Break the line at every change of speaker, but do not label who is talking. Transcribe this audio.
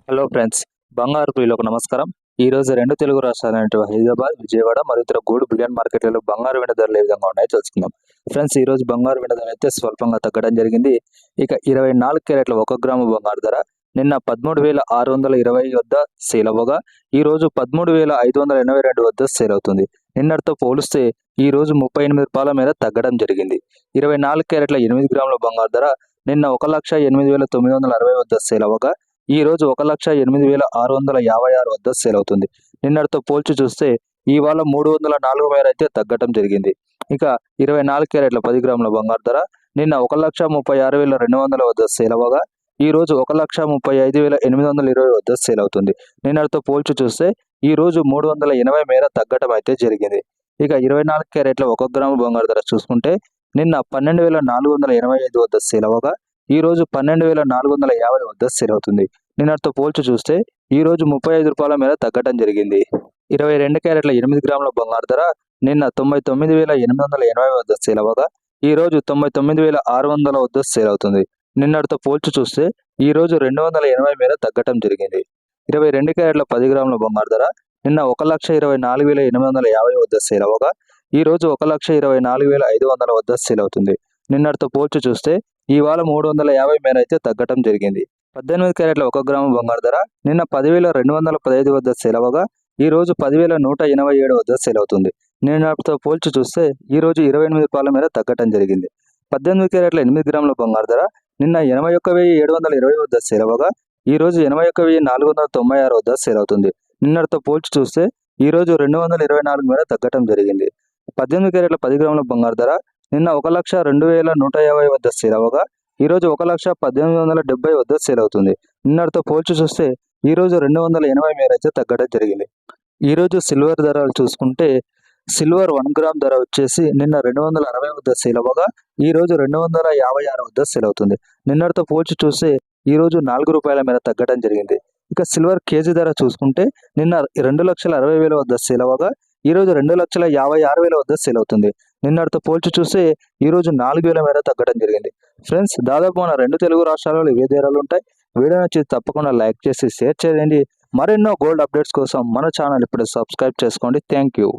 Hello friends, బంగారు ప్రియులకు నమస్కారం. ఈ రోజు రెండు తెలుగు రాష్ట్రాలైన హైదరాబాద్, విజయవాడ మరియు ఇతర గోల్డ్ బిలియన్ మార్కెట్లలో బంగారు వెండి ధరలు ఏ విధంగా ఉన్నాయో తెలుసుకుందాం. ఫ్రెండ్స్, ఈ రోజు బంగారు వెండి ధర అయితే స్వల్పంగా తగ్గడం జరిగింది. ఇక 24 క్యారెట్ల 1 గ్రాము బంగారు ధర నిన్న 13,620 వద్ద సేల్ అవ్వగా ఈ రోజు 13,582 వద్ద సేల్ అవుతుంది. నిన్నటితో పోలిస్తే ఈ రోజు 38 రూపాయల మేర తగ్గడం జరిగింది. 24 క్యారెట్ల 8 గ్రాముల బంగారు ధర నిన్న 1,08,960 వద్ద సేల్ అవ్వగా ఈ రోజు 1,08,656 వద్ద సేల్ అవుతుంది. నిన్నటితో పోల్చి చూస్తే ఇవాళ 304 మేర అయితే తగ్గడం జరిగింది. ఇక 24 క్యారెట్ల 10 గ్రాముల బంగారు ధర నిన్న 1,36,200 వద్ద సేల్ అవ్వగా ఈ రోజు 1,35,820 వద్ద సేల్ అవుతుంది. నిన్నటితో పోల్చి చూస్తే ఈ రోజు 380 మేర తగ్గడం అయితే జరిగింది. ఇక 24 క్యారెట్ల 1 గ్రాము బంగారు ధర చూసుకుంటే నిన్న 12,485 వద్ద సేల్ అవ్వగా ఈ రోజు 12,450 వద్ద సేల్ అవుతుంది. నిన్నటితో పోల్చి చూస్తే ఈ రోజు 35 రూపాయల మేర తగ్గడం జరిగింది. 22 క్యారెట్ల 8 గ్రాముల బంగారు ధర నిన్న 99,880 వద్ద సేల్ అవ్వగా ఈ రోజు 99,600 వద్ద సేల్ అవుతుంది. నిన్నటితో పోల్చి చూస్తే ఈ రోజు 280 మేర తగ్గడం జరిగింది. 22 క్యారెట్ల 10 గ్రాముల బంగారు ధర నిన్న 1,24,850 వద్ద సేల్ అవ్వగా ఈ రోజు 1,24,500 వద్ద సేల్ అవుతుంది. నిన్నటితో పోల్చి చూస్తే ఇవాళ 350 మేర అయితే తగ్గడం జరిగింది. 18 క్యారెట్ల 1 గ్రాము బంగారు ధర నిన్న 10,215 వద్ద సేల్ అవ్వగా ఈ రోజు 10,187 వద్ద సేల్ అవుతుంది. నిన్నటితో పోల్చి చూస్తే ఈ రోజు 28 రూపాయల మేర తగ్గడం జరిగింది. 18 క్యారెట్ల 8 గ్రాముల బంగారు ధర నిన్న 81,720 వద్ద సేల్ అవ్వగా ఈ రోజు 81,496 వద్ద సేల్ అవుతుంది. నిన్నటితో పోల్చి చూస్తే ఈ రోజు 224 మేర తగ్గడం జరిగింది. 18 క్యారెట్ల 10 గ్రాముల బంగారు ధర నిన్న 1,02,150 వద్ద సేల్ అవ్వగా ఈ రోజు 1,18,70 వద్ద సేల్ అవుతుంది. నిన్నటితో పోల్చి చూస్తే ఈ రోజు 280 మేర అయితే తగ్గడం జరిగింది. ఈ రోజు సిల్వర్ ధరలు చూసుకుంటే సిల్వర్ 1 గ్రామ్ ధర వచ్చేసి నిన్న 260 వద్ద సేల్ అవ్వగా ఈ రోజు 256 వద్ద సేల్ అవుతుంది. నిన్నటితో పోల్చి చూస్తే ఈ రోజు 4 రూపాయల మేర తగ్గడం జరిగింది. ఇక సిల్వర్ కేజీ ధర చూసుకుంటే నిన్న 2,60,000 వద్ద సేల్ అవ్వగా ఈ రోజు 2,56,000 వద్ద సేల్ అవుతుంది. నిన్నటితో పోల్చి చూస్తే ఈ రోజు 4,000 మేర తగ్గడం జరిగింది. ఫ్రెండ్స్, దాదాపు మన రెండు తెలుగు రాష్ట్రాలలో ఇవే ధరలు ఉంటాయి. వీడియో నచ్చి తప్పకుండా లైక్ చేసి షేర్ చేయండి. మరెన్నో గోల్డ్ అప్డేట్స్ కోసం మన ఛానల్ ఇప్పుడు సబ్స్క్రైబ్ చేసుకోండి. Thank you.